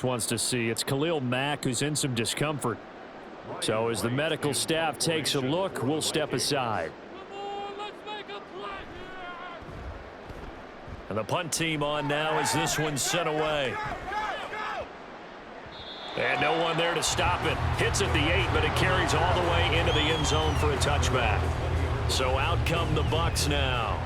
Wants to see it's Khalil Mack who's in some discomfort. So as the medical staff takes a look, we'll step aside. And the punt team on now as this one's sent away. And no one there to stop it. Hits at the 8, but it carries all the way into the end zone for a touchback. So out come the Bucs now.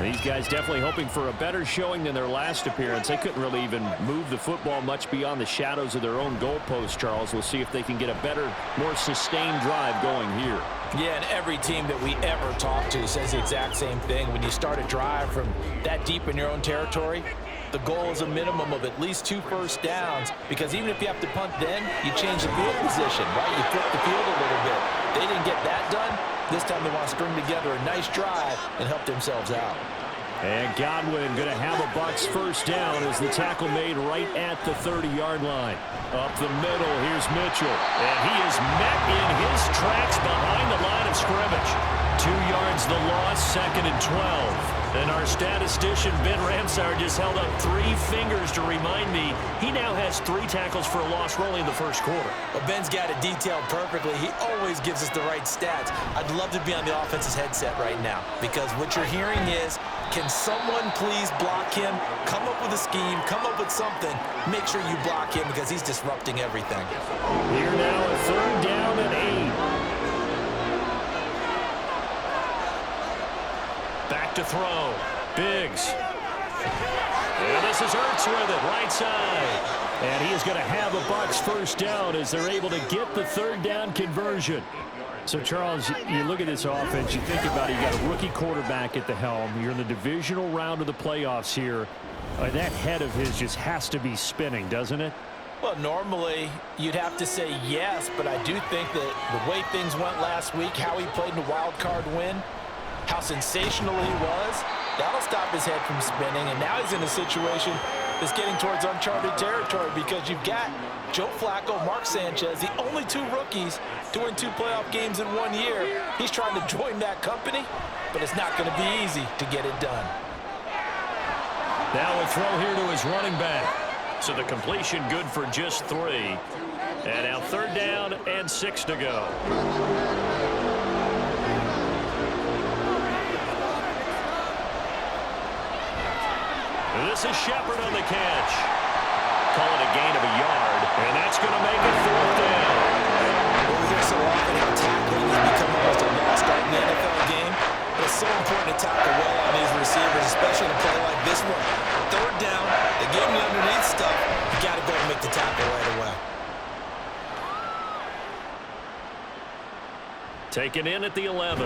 These guys definitely hoping for a better showing than their last appearance. They couldn't really even move the football much beyond the shadows of their own goalpost, Charles. We'll see if they can get a better, more sustained drive going here. Yeah, and every team that we ever talk to says the exact same thing. When you start a drive from that deep in your own territory, the goal is a minimum of at least 2 first downs, because even if you have to punt then, you change the field position, right? You flip the field a little bit. They didn't get that done. This time they want to string together a nice drive and help themselves out. And Godwin going to have a Bucs first down as the tackle made right at the 30-yard line. Up the middle, here's Mitchell. And he is met in his tracks behind the line of scrimmage. 2 yards the loss, 2nd and 12. And our statistician, Ben Ramsauer, just held up 3 fingers to remind me he now has 3 tackles for a loss only in the first quarter. Well, Ben's got it detailed perfectly. He always gives us the right stats. I'd love to be on the offense's headset right now, because what you're hearing is, can someone please block him? Come up with a scheme, come up with something. Make sure you block him because he's disrupting everything. Here now, a 3rd down and 8. Back to throw. Biggs. And this is Ertz with it, right side. And he is going to have a Bucs first down as they're able to get the 3rd down conversion. So, Charles, you look at this offense, you think about it, you got a rookie quarterback at the helm. You're in the divisional round of the playoffs here. That head of his just has to be spinning, doesn't it? Well, normally you'd have to say yes, but I do think that the way things went last week, how he played in the wild card win, how sensational he was, that'll stop his head from spinning. And now he's in a situation that's getting towards uncharted territory, because you've got Joe Flacco, Mark Sanchez, the only 2 rookies to win 2 playoff games in 1 year. He's trying to join that company, but it's not going to be easy to get it done. Now a throw here to his running back. So the completion good for just 3. And now 3rd down and 6 to go. This is Shepard on the catch. Call it a gain of a yard, and that's going to make it 4th down. Well, we hear so often how tackling has become almost a lost art in the NFL game, but it's so important to tackle well on these receivers, especially in a play like this one. 3rd down, they gave me underneath stuff. You got to go and make the tackle right away. Taken in at the 11.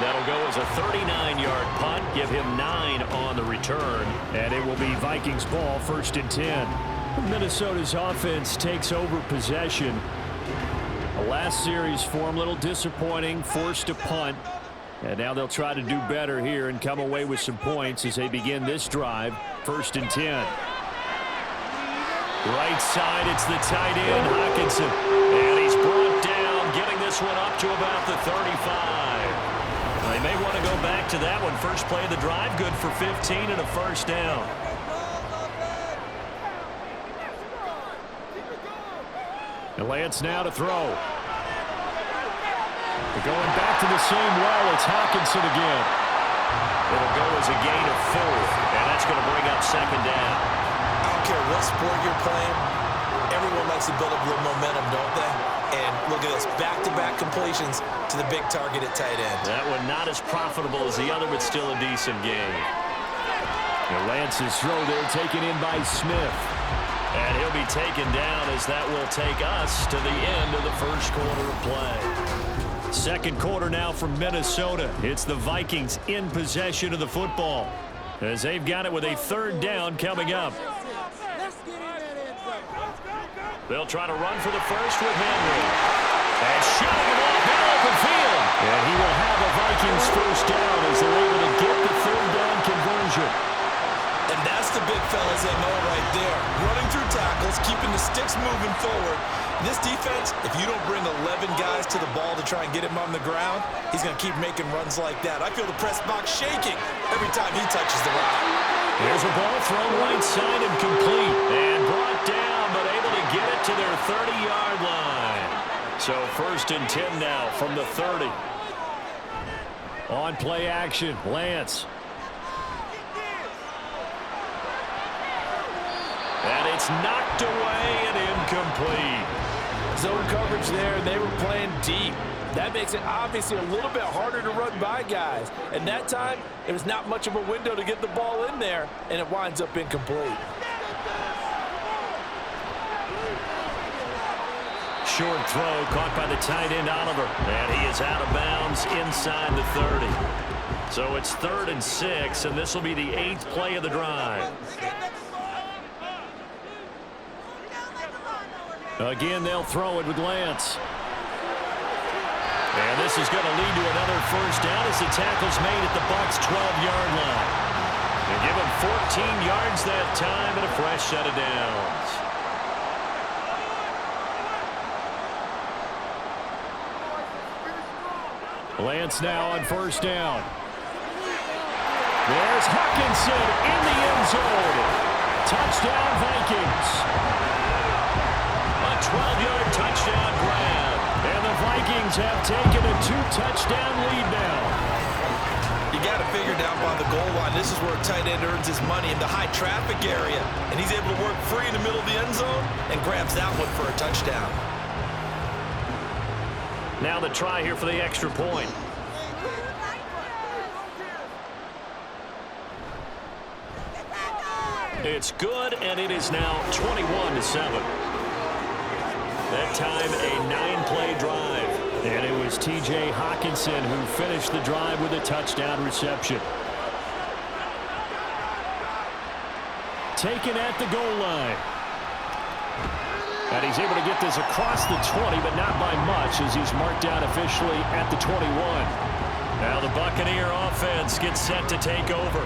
That'll go as a 39-yard punt, give him 9 on the return, and it will be Vikings ball, 1st and 10. Minnesota's offense takes over possession. The last series for him, a little disappointing, forced to punt, and now they'll try to do better here and come away with some points as they begin this drive, 1st and 10. Right side, it's the tight end, Hockenson, and he's brought down, getting this one up to about the 35. They may want to go back to that one. First play of the drive, good for 15 and a first down. And Lance now to throw. They're going back to the same well. It's Hockenson again. It'll go as a gain of 4, and that's going to bring up 2nd down. I don't care what sport you're playing. Everyone likes to build up a little momentum, don't they? And look at this, back-to-back completions to the big target at tight end. That one not as profitable as the other, but still a decent game. And Lance's throw there taken in by Smith. And he'll be taken down as that will take us to the end of the first quarter of play. 2nd quarter now from Minnesota. It's the Vikings in possession of the football, as they've got it with a 3rd down coming up. They'll try to run for the first with Henry. And shooting it off in open field. And he will have a Vikings first down as they're able to get the 3rd down conversion. And that's the big fella's MO right there. Running through tackles, keeping the sticks moving forward. This defense, if you don't bring 11 guys to the ball to try and get him on the ground, he's going to keep making runs like that. I feel the press box shaking every time he touches the rock. Here's a ball thrown right side and complete. And brought down, but able to get it to their 30-yard line. So 1st and 10 now from the 30. On play action, Lance. And it's knocked away and incomplete. Zone coverage there, and they were playing deep. That makes it obviously a little bit harder to run by guys. And that time, it was not much of a window to get the ball in there, and it winds up incomplete. Short throw caught by the tight end, Oliver. And he is out of bounds inside the 30. So it's 3rd and 6, and this will be the 8th play of the drive. Again, they'll throw it with Lance. And this is going to lead to another 1st down as the tackle's made at the Bucs' 12-yard line. They give him 14 yards that time and a fresh set of downs. Lance now on 1st down. There's Hawkinson in the end zone. Touchdown, Vikings. 12-yard touchdown grab. And the Vikings have taken a 2-touchdown lead now. You got to figure down by the goal line. This is where a tight end earns his money in the high traffic area. And he's able to work free in the middle of the end zone and grabs that one for a touchdown. Now the try here for the extra point. It's good, and it is now 21-7. That time, a 9-play drive. And it was T.J. Hawkinson who finished the drive with a touchdown reception. Taken at the goal line. And he's able to get this across the 20, but not by much, as he's marked down officially at the 21. Now the Buccaneer offense gets set to take over.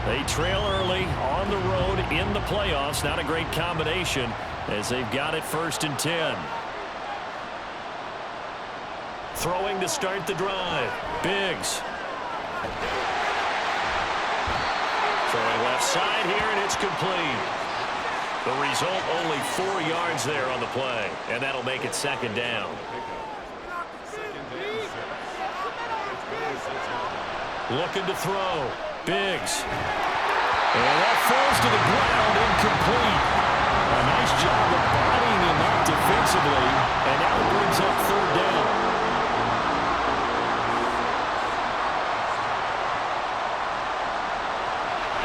They trail early on the road in the playoffs. Not a great combination, as they've got it 1st and 10. Throwing to start the drive. Biggs. Throwing left side here, and it's complete. The result, only 4 yards there on the play, and that'll make it 2nd down. Looking to throw. Biggs. And that falls to the ground, incomplete. A nice job of bodying him up defensively, and now it brings up 3rd down.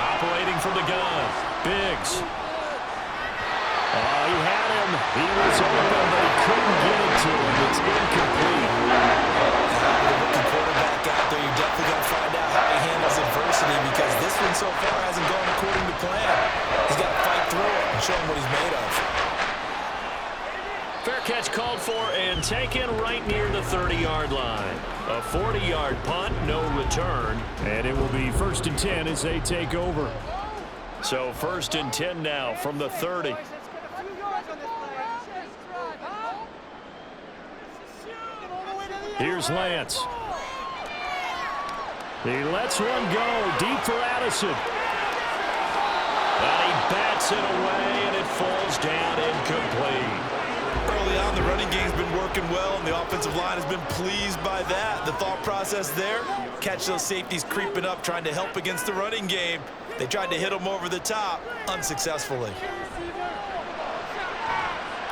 Operating from the gun. Biggs. Oh, he had him. He was open, but he couldn't get it to him. It's incomplete. The quarterback out there, you're definitely going to find out how he handles adversity, because this one so far hasn't gone according to plan. He's got to fight through it and show him what he's made of. Fair catch called for and taken right near the 30-yard line. A 40-yard punt, no return, and it will be 1st and 10 as they take over. So 1st and 10 now from the 30. Here's Lance. He lets one go deep for Addison. And he bats it away, and it falls down incomplete. Early on, the running game's been working well, and the offensive line has been pleased by that. The thought process there, catch those safeties creeping up, trying to help against the running game. They tried to hit them over the top, unsuccessfully.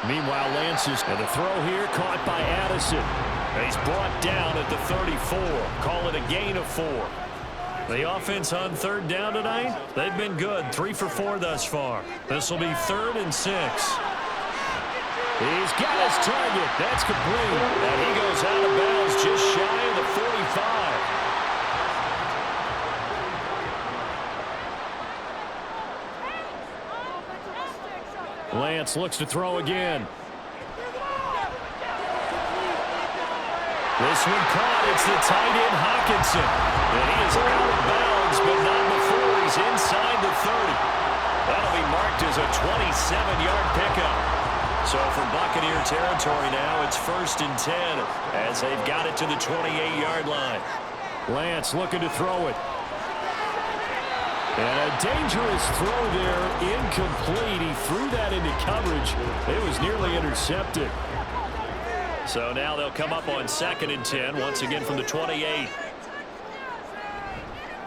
Meanwhile, Lance's and the throw here caught by Addison. And he's brought down at the 34. Call it a gain of 4. The offense on 3rd down tonight, they've been good. 3 for 4 thus far. This will be 3rd and 6. He's got his target. That's complete. And he goes out of bounds just shy of the 45. Lance looks to throw again. This one caught. It's the tight end, Hawkinson. And he is out of bounds, but not before he's inside the 30. That'll be marked as a 27-yard pickup. So from Buccaneer territory now, it's 1st and 10 as they've got it to the 28-yard line. Lance looking to throw it. And a dangerous throw there, incomplete. He threw that into coverage. It was nearly intercepted. So now they'll come up on 2nd and 10, once again from the 28.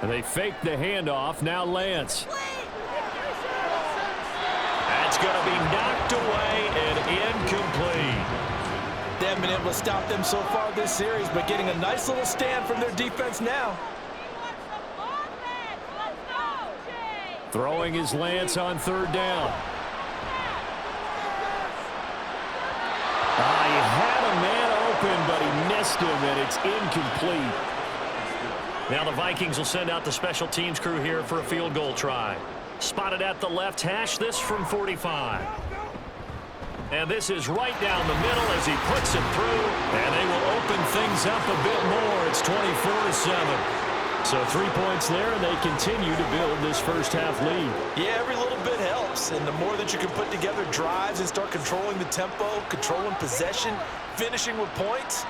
And they fake the handoff. Now Lance. That's going to be knocked away and incomplete. They haven't been able to stop them so far this series, but getting a nice little stand from their defense now. Throwing his Lance on 3rd down. He had a man open, but he missed him, and it's incomplete. Now the Vikings will send out the special teams crew here for a field goal try. Spotted at the left hash, this from 45. And this is right down the middle as he puts it through, and they will open things up a bit more. It's 24-7. So 3 points there, and they continue to build this first half lead. Yeah, every little bit helps, and the more that you can put together drives and start controlling the tempo, controlling possession, finishing with points,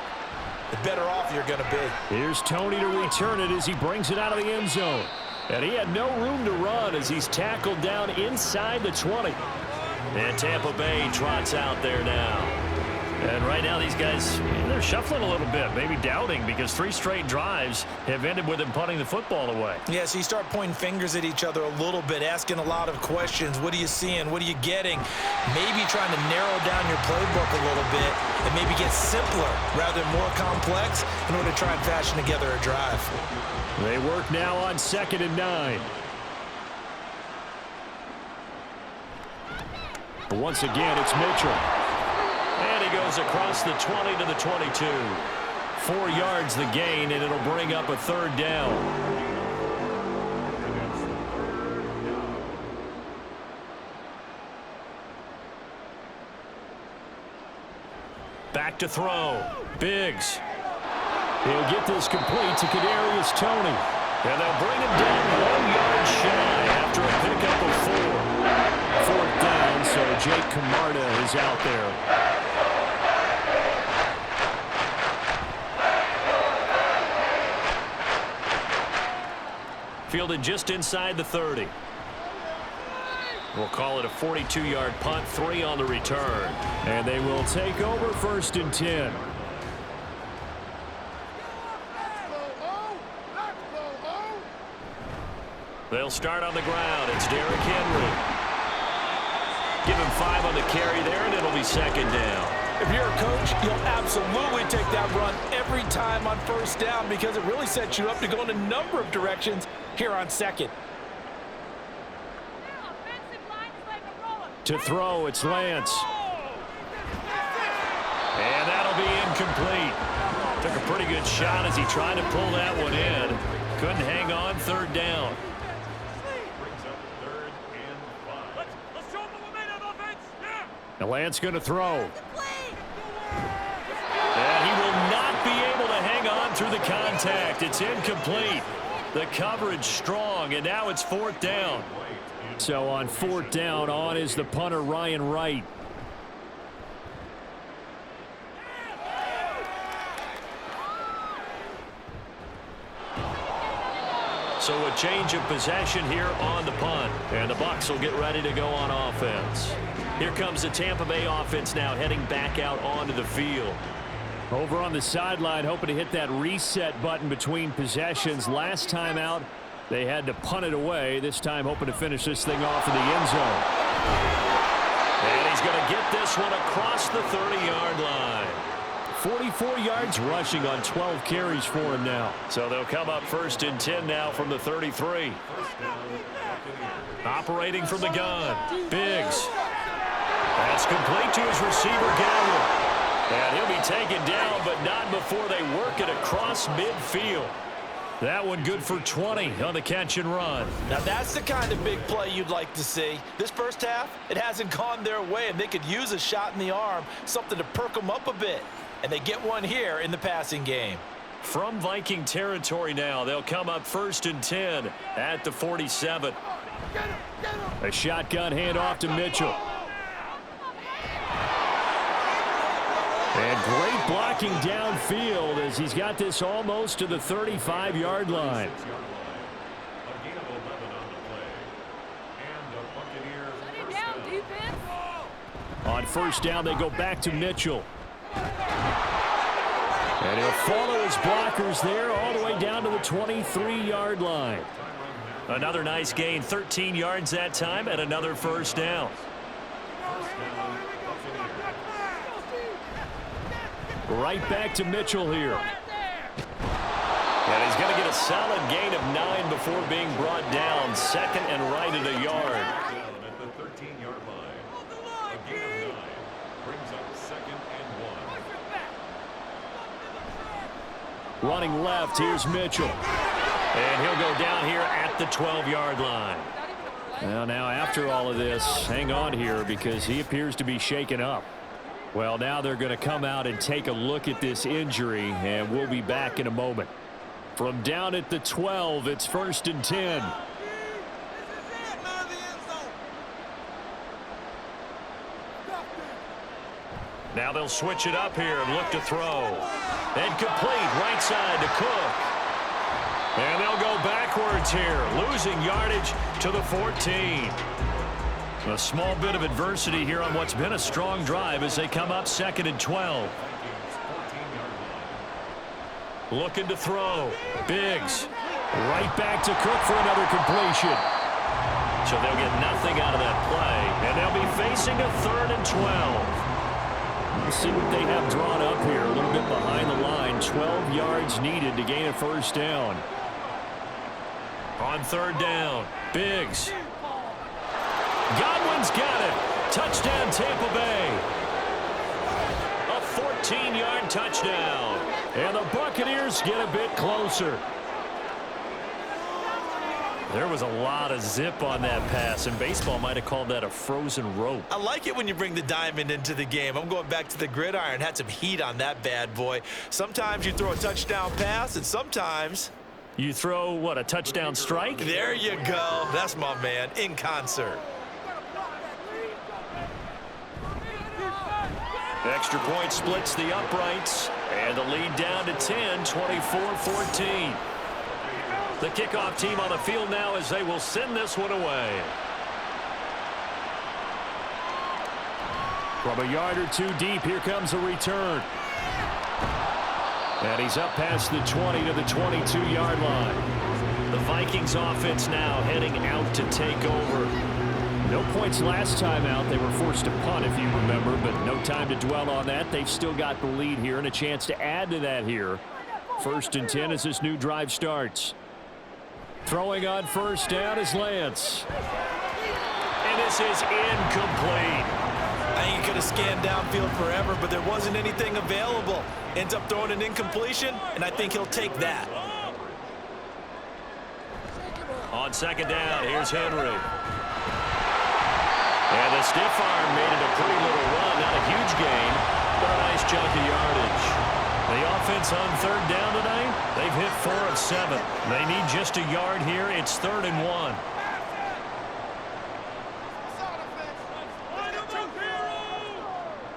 the better off you're going to be. Here's Tony to return it as he brings it out of the end zone. And he had no room to run as he's tackled down inside the 20. And Tampa Bay trots out there now. And right now these guys, they're shuffling a little bit, maybe doubting, because 3 straight drives have ended with them punting the football away. Yeah, so you start pointing fingers at each other a little bit, asking a lot of questions. What are you seeing? What are you getting? Maybe trying to narrow down your playbook a little bit and maybe get simpler rather than more complex in order to try and fashion together a drive. They work now on 2nd and 9. But once again, it's Mitchell. And he goes across the 20 to the 22. 4 yards the gain, and it'll bring up a 3rd down. Back to throw. Biggs. He'll get this complete to Kadarius Toney. And they'll bring him down 1 yard shy after a pickup of 4. 4th down, so Jake Camarda is out there. Fielded just inside the 30. We'll call it a 42-yard punt, 3 on the return. And they will take over 1st and 10. They'll start on the ground. It's Derrick Henry. Give him 5 on the carry there, and it'll be 2nd down. If you're a coach, you'll absolutely take that run every time on 1st down because it really sets you up to go in a number of directions here on 2nd. To throw, it's Lance. And that'll be incomplete. Took a pretty good shot as he tried to pull that one in. Couldn't hang on, 3rd down. Now Lance going to throw. And he will not be able to hang on through the contact. It's incomplete. The coverage strong, and now it's 4th down. So on 4th down, on is the punter, Ryan Wright. So a change of possession here on the punt. And the Bucs will get ready to go on offense. Here comes the Tampa Bay offense now heading back out onto the field. Over on the sideline, hoping to hit that reset button between possessions. Last time out, they had to punt it away. This time hoping to finish this thing off in the end zone. And he's going to get this one across the 30-yard line. 44 yards rushing on 12 carries for him now. So they'll come up 1st and 10 now from the 33. Operating from the gun. Biggs. That's complete to his receiver, Gallup. And he'll be taken down, but not before they work it across midfield. That one good for 20 on the catch and run. Now that's the kind of big play you'd like to see. This first half, it hasn't gone their way, and they could use a shot in the arm, something to perk them up a bit. And they get one here in the passing game. From Viking territory now, they'll come up 1st and 10 at the 47. A shotgun handoff to Mitchell. And great blocking downfield as he's got this almost to the 35-yard line. On first down, they go back to Mitchell. And he'll follow his blockers there all the way down to the 23-yard line. Another nice gain, 13 yards that time, and another first down. Right back to Mitchell here. And he's going to get a solid gain of 9 before being brought down. Second and right at a yard. At the 13-yard line. A gain of 9 brings up second and 1. Running left, here's Mitchell. And he'll go down here at the 12-yard line. Now after all of this, hang on here because he appears to be shaken up. Well, now they're going to come out and take a look at this injury, and we'll be back in a moment. From down at the 12, it's 1st and 10. Now they'll switch it up here and look to throw. And complete right side to Cook. And they'll go backwards here, losing yardage to the 14. A small bit of adversity here on what's been a strong drive as they come up 2nd and 12. Looking to throw. Biggs. Right back to Cook for another completion. So they'll get nothing out of that play. And they'll be facing a 3rd and 12. Let's see what they have drawn up here. A little bit behind the line. 12 yards needed to gain a first down. On 3rd down, Biggs. Godwin's got it. Touchdown, Tampa Bay. A 14-yard touchdown. And the Buccaneers get a bit closer. There was a lot of zip on that pass, and baseball might have called that a frozen rope. I like it when you bring the diamond into the game. I'm going back to the gridiron. Had some heat on that bad boy. Sometimes you throw a touchdown pass, and sometimes you throw, what, a touchdown strike? There you go. That's my man, in concert. Extra point splits the uprights, and the lead down to 10, 24-14. The kickoff team on the field now as they will send this one away. From a yard or two deep, here comes a return. And he's up past the 20 to the 22-yard line. The Vikings offense now heading out to take over. No points last time out. They were forced to punt, if you remember, but no time to dwell on that. They've still got the lead here and a chance to add to that here. 1st and 10 as this new drive starts. Throwing on first down is Lance. And this is incomplete. I think he could have scanned downfield forever, but there wasn't anything available. Ends up throwing an incompletion, and I think he'll take that. On 2nd down, here's Henry. And the stiff arm made it a pretty little run. Not a huge gain, but a nice chunk of yardage. The offense on 3rd down tonight, they've hit 4 of 7. They need just a yard here. It's 3rd and 1.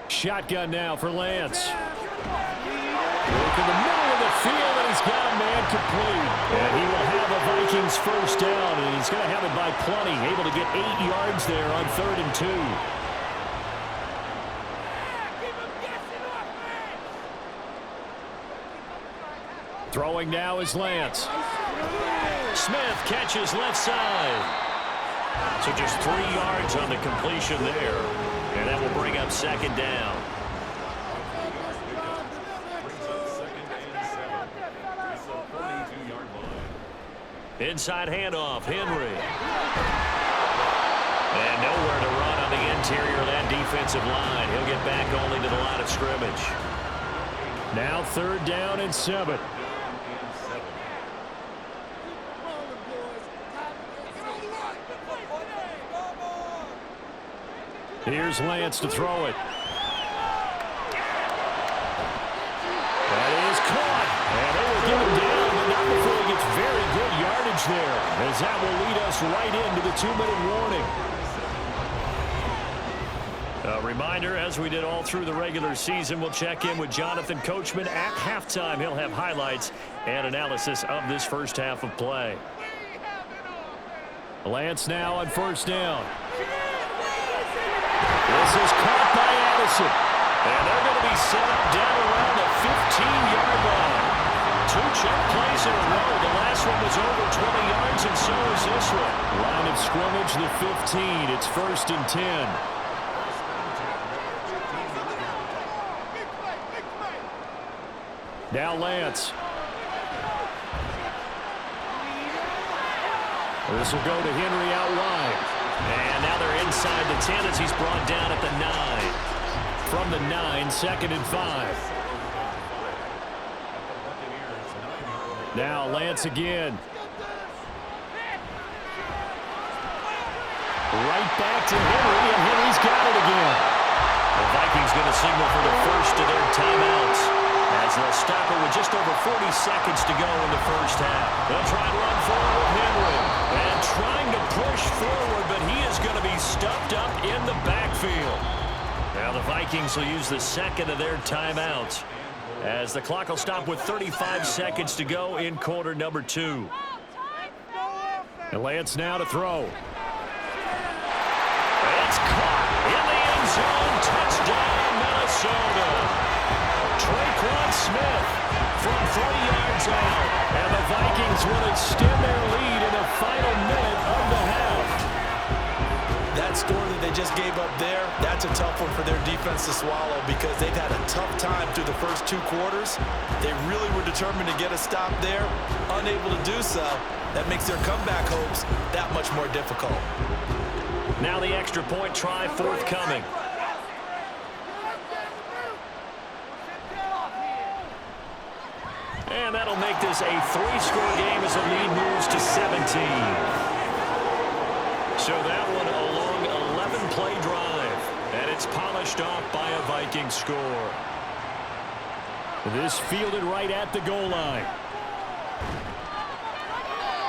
Shotgun now for Lance. Work in the middle of the field, and he's got a man complete. And he will have a Vikings first down, and he's going to have it by plenty. Able to get 8 yards there on 3rd and 2. Throwing now is Lance. Smith catches left side. So just 3 yards on the completion there. And that will bring up 2nd down. Inside handoff, Henry. And nowhere to run on the interior of that defensive line. He'll get back only to the line of scrimmage. Now 3rd down and 7. Here's Lance to throw it. That is caught. And they will give him down, but not before he gets very good yardage there, as that will lead us right into the 2-minute warning. A reminder, as we did all through the regular season, we'll check in with Jonathan Coachman at halftime. He'll have highlights and analysis of this first half of play. Lance now on 1st down. This is caught by Madison. And they're going to be set up down around the 15-yard line. 2 check plays in a row. The last one was over 20 yards, and so is this one. Line of scrimmage, the 15. It's 1st and 10. Now Lance. This will go to Henry out wide. And now they're inside the 10 as he's brought down at the 9. From the 9, 2nd and 5. Now Lance again. Right back to Henry, and Henry's got it again. The Vikings going to signal for the first of their timeouts as they'll stop it with just over 40 seconds to go in the first half. They'll try and run forward with Henry. And trying to push forward, but he is going to be stuffed up in the backfield. Now the Vikings will use the second of their timeouts as the clock will stop with 35 seconds to go in quarter number 2. And Lance now to throw. It's caught in the end zone. Touchdown, Minnesota. Traquan Smith from 3 yards out. And the Vikings will extend their lead in the final minute of the half. That score that they just gave up there, that's a tough one for their defense to swallow because they've had a tough time through the first 2 quarters. They really were determined to get a stop there, unable to do so. That makes their comeback hopes that much more difficult. Now the extra point try forthcoming. And that'll make this a 3-score game as the lead moves to 17. So that one a long 11-play drive, and it's polished off by a Viking score. This fielded right at the goal line.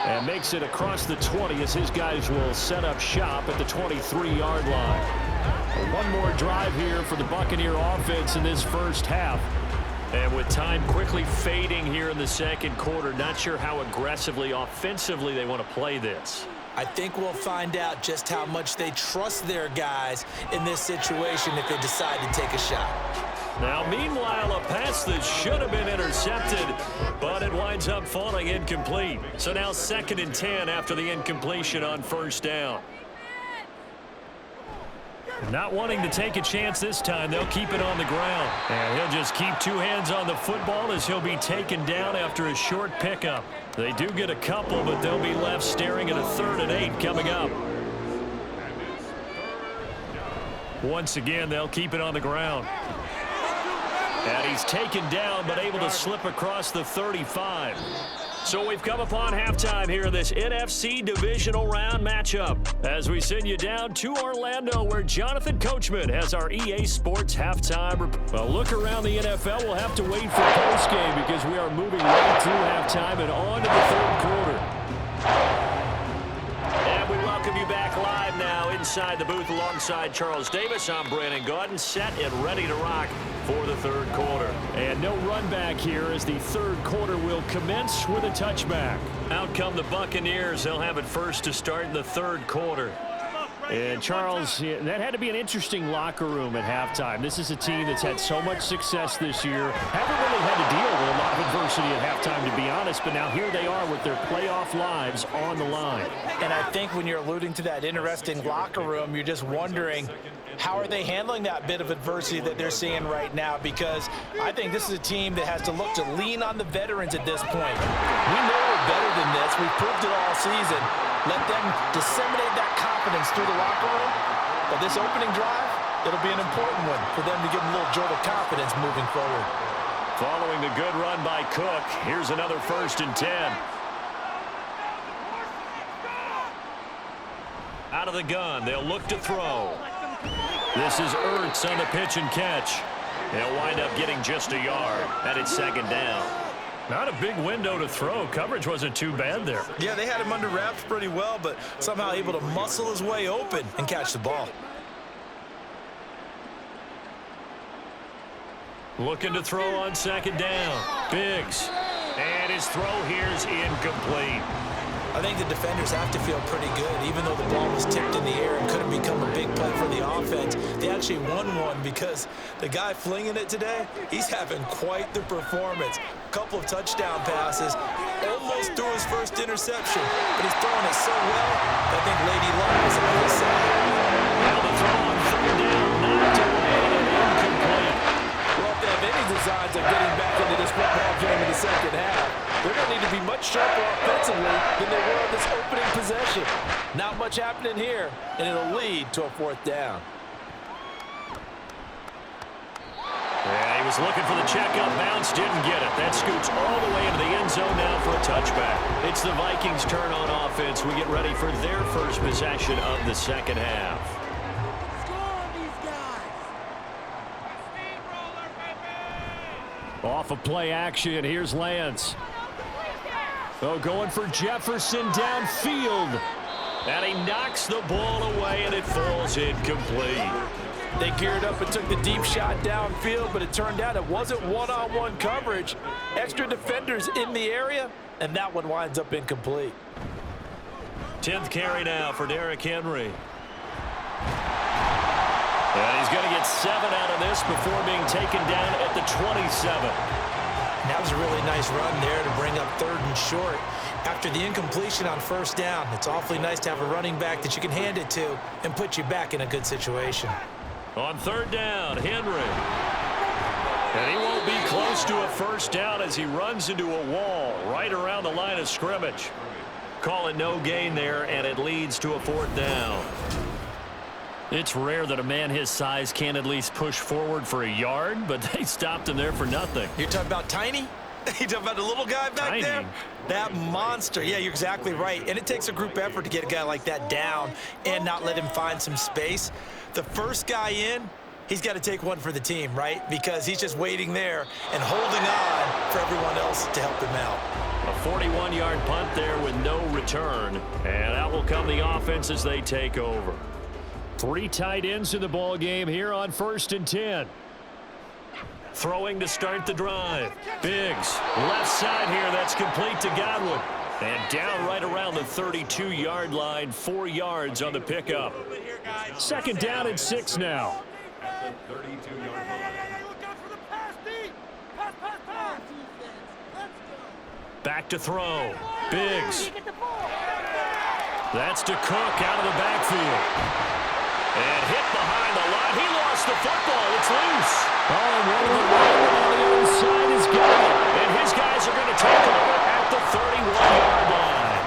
And makes it across the 20 as his guys will set up shop at the 23-yard line. One more drive here for the Buccaneer offense in this first half. And with time quickly fading here in the second quarter, not sure how aggressively, offensively they want to play this. I think we'll find out just how much they trust their guys in this situation if they decide to take a shot. Now, meanwhile, a pass that should have been intercepted, but it winds up falling incomplete. So now 2nd and 10 after the incompletion on 1st down. Not wanting to take a chance this time, they'll keep it on the ground. And he'll just keep 2 hands on the football as he'll be taken down after a short pickup. They do get a couple, but they'll be left staring at a 3rd and 8 coming up. Once again, they'll keep it on the ground. And he's taken down, but able to slip across the 35. So we've come upon halftime here in this NFC divisional round matchup as we send you down to Orlando where Jonathan Coachman has our EA Sports halftime. A look around the NFL, we'll have to wait for postgame because we are moving right through halftime and on to the 3rd quarter. And we welcome you back live now inside the booth alongside Charles Davis. I'm Brandon Gaudin, set and ready to rock for the 3rd quarter. And no run back here as the 3rd quarter will commence with a touchback. Out come the Buccaneers. They'll have it first to start in the 3rd quarter. And Charles, that had to be an interesting locker room at halftime. This is a team that's had so much success this year. Haven't really had to deal with a lot of adversity at halftime, to be honest, but now here they are with their playoff lives on the line. And I think when you're alluding to that interesting locker room, you're just wondering, how are they handling that bit of adversity that they're seeing right now? Because I think this is a team that has to look to lean on the veterans at this point. We know we're better than this. We've proved it all season. Let them disseminate that confidence through the locker room. But this opening drive, it'll be an important one for them to give them a little jolt of confidence moving forward. Following the good run by Cook, here's another 1st and 10. Out of the gun, they'll look to throw. This is Ertz on the pitch and catch. They'll wind up getting just a yard, and it's 2nd down. Not a big window to throw. Coverage wasn't too bad there. Yeah, they had him under wraps pretty well, but somehow able to muscle his way open and catch the ball. Looking to throw on 2nd down. Biggs. And his throw here's incomplete. A I think the defenders have to feel pretty good. Even though the ball was tipped in the air and could have become a big play for the offense, they actually won one because the guy flinging it today, he's having quite the performance. A couple of touchdown passes, almost threw his first interception, but he's throwing it so well, I think Lady Luck is on his side. Now the throw on third down, knocked away and incomplete. Well, if they have any designs of getting back into this football game in the second half, they're going to need to be much sharper offensively than they were on this opening possession. Not much happening here, and it'll lead to a fourth down. Yeah, he was looking for the checkup bounce, didn't get it. That scoots all the way into the end zone now for a touchback. It's the Vikings' turn on offense. We get ready for their first possession of the second half. Off of play action, here's Lance. Oh, going for Jefferson downfield. And he knocks the ball away, and it falls incomplete. They geared up and took the deep shot downfield, but it turned out it wasn't one-on-one coverage. Extra defenders in the area, and that one winds up incomplete. 10th carry now for Derrick Henry. And he's going to get 7 out of this before being taken down at the 27. That was a really nice run there to bring up 3rd and short. After the incompletion on 1st down, it's awfully nice to have a running back that you can hand it to and put you back in a good situation. On 3rd down, Henry. And he won't be close to a first down as he runs into a wall right around the line of scrimmage. Call it no gain there, and it leads to a 4th down. It's rare that a man his size can't at least push forward for a yard, but they stopped him there for nothing. You're talking about Tiny? You talking about the little guy back Tiny. there? That monster. Yeah, you're exactly right. And it takes a group effort to get a guy like that down and not let him find some space. The first guy in, he's got to take one for the team, right? Because he's just waiting there and holding on for everyone else to help him out. A 41-yard punt there with no return. And out will come the offense as they take over. 3 tight ends in the ball game here on 1st and 10. Throwing to start the drive. Biggs, left side here. That's complete to Godwin. And down right around the 32-yard line. 4 yards on the pickup. 2nd down and 6 now. At the 32-yard line. Back to throw. Biggs. That's to Cook out of the backfield. And hit behind the line. He lost the football. It's loose. Oh, and one of the linemen on the other side has got it. And his guys are going to take over at the 31-yard line.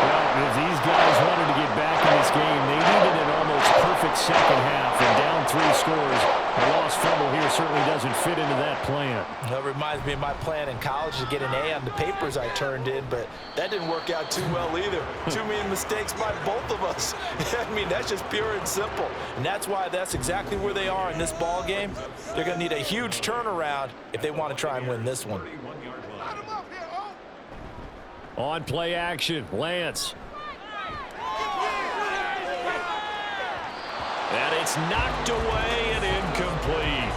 Well, if these guys wanted to get back in this game, they needed an almost perfect second half. And down 3 scores, a lost fumble here certainly doesn't fit into that plan. That reminds me of my plan in college to get an A on the papers I turned in, but that didn't work out too well either. Too many mistakes by both of us. I mean, that's just pure and simple. And that's why that's exactly where they are in this ball game. They're going to need a huge turnaround if they want to try and win this one. 31-yard line. On play action, Lance. And it's knocked away and incomplete.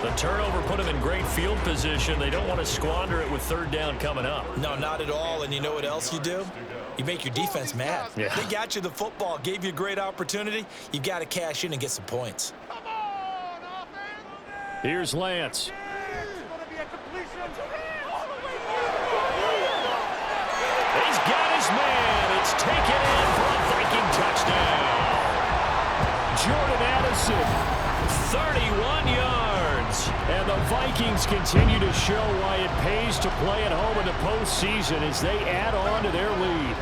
The turnover put him in great field position. They don't want to squander it with 3rd down coming up. No, not at all. And you know what else you do? You make your defense mad. Yeah. They got you the football, gave you a great opportunity. You got to cash in and get some points. Here's Lance. He's got his man. It's taken in for a Viking touchdown. Jordan Addison, 31 yards. And the Vikings continue to show why it pays to play at home in the postseason as they add on to their lead.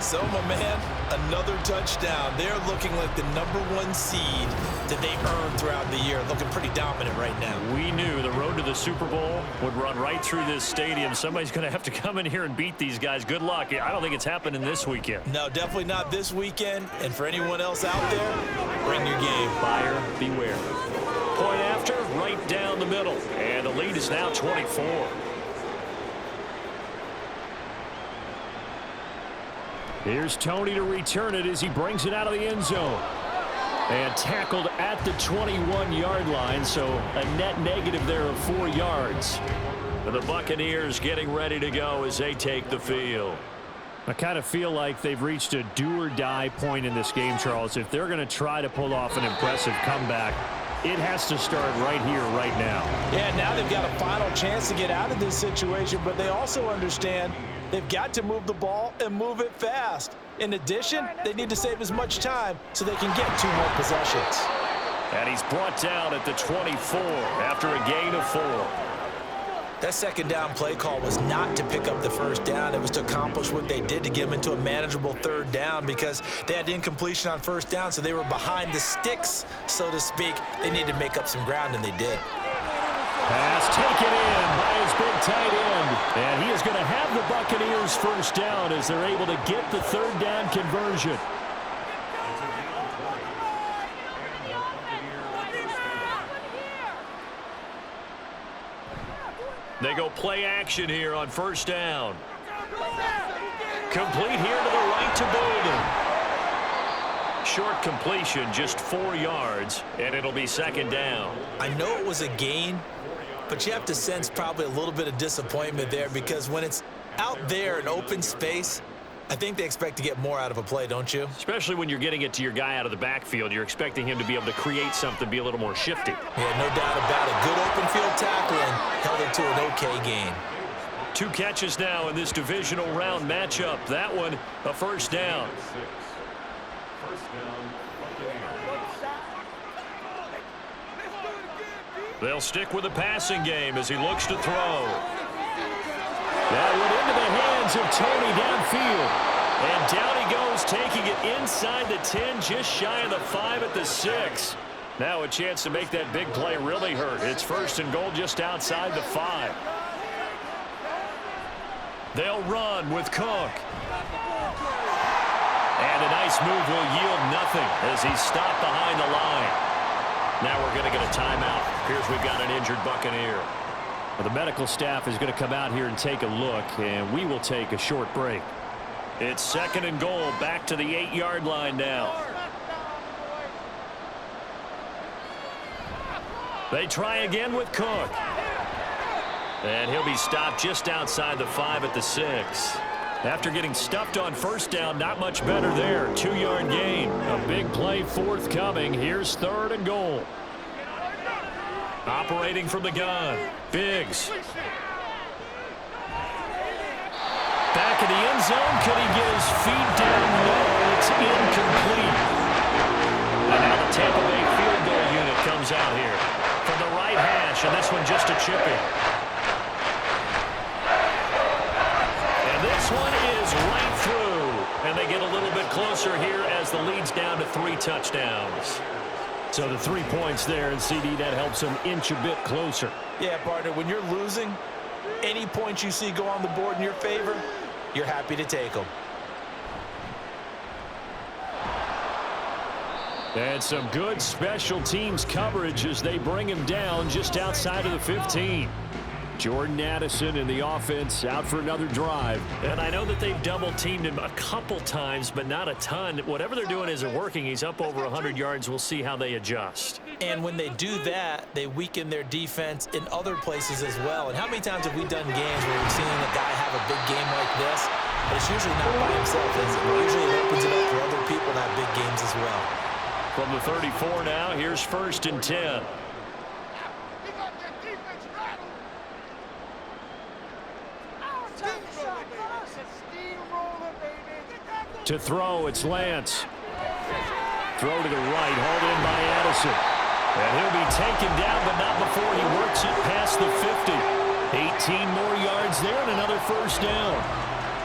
So, my man, another touchdown. They're looking like the #1 seed that they earned throughout the year. Looking pretty dominant right now. We knew the road to the Super Bowl would run right through this stadium. Somebody's going to have to come in here and beat these guys. Good luck. I don't think it's happening this weekend. No, definitely not this weekend. And for anyone else out there, bring your game. Buyer beware. Point after, right down the middle. And the lead is now 24. Here's Tony to return it as he brings it out of the end zone. And tackled at the 21-yard line, so a net negative there of 4 yards. And the Buccaneers getting ready to go as they take the field. I kind of feel like they've reached a do-or-die point in this game, Charles. If they're going to try to pull off an impressive comeback, it has to start right here, right now. Yeah, now they've got a final chance to get out of this situation, but they also understand they've got to move the ball and move it fast. In addition, they need to save as much time so they can get 2 more possessions. And he's brought down at the 24 after a gain of 4. That second down play call was not to pick up the first down. It was to accomplish what they did, to get them into a manageable third down, because they had incompletion on first down, so they were behind the sticks, so to speak. They needed to make up some ground, and they did. Pass taken in by his big tight end. And he is going to have the Buccaneers first down as they're able to get the third down conversion. They go play action here on first down. Complete here to the right to Bolden. Short completion, just 4 yards, and it'll be second down. I know it was a gain, but you have to sense probably a little bit of disappointment there, because when it's out there in open space, I think they expect to get more out of a play, don't you? Especially when you're getting it to your guy out of the backfield. You're expecting him to be able to create something, be a little more shifty. Yeah, no doubt about it. Good open field tackle and held it to an okay gain. 2 catches now in this divisional round matchup. That one, a first down. First down, Buccaneers. They'll stick with the passing game as he looks to throw. That went into the hands of Tony downfield. And down he goes, taking it inside the 10, just shy of the 5 at the 6. Now a chance to make that big play really hurt. It's first and goal just outside the 5. They'll run with Cook. And a nice move will yield nothing as he's stopped behind the line. Now we're going to get a timeout. Here's we've got an injured Buccaneer. Well, the medical staff is going to come out here and take a look, and we will take a short break. It's second and goal, back to the 8-yard line now. They try again with Cook. And he'll be stopped just outside the 5 at the 6. After getting stuffed on first down, not much better there. 2-yard gain. A big play forthcoming. Here's third and goal. Operating from the gun, Biggs. Back in the end zone, could he get his feet down? No, it's incomplete. And now the Tampa Bay field goal unit comes out here from the right hash, and this one just a chipping. And this one is right through, and they get a little bit closer here as the lead's down to 3 touchdowns. So the 3 points there, and CD, that helps them inch a bit closer. Yeah, partner, when you're losing, any points you see go on the board in your favor, you're happy to take them. And some good special teams coverage as they bring him down just outside of the 15. Jordan Addison in the offense out for another drive. And I know that they've double-teamed him a couple times, but not a ton. Whatever they're doing isn't working. He's up over 100 yards. We'll see how they adjust. And when they do that, they weaken their defense in other places as well. And how many times have we done games where we've seen a guy have a big game like this, but it's usually not by himself, is it? Usually it opens it up for other people to have big games as well. From the 34 now, here's first and 10. To throw, it's Lance. Throw to the right, hauled in by Addison. And he'll be taken down, but not before he works it past the 50. 18 more yards there and another first down.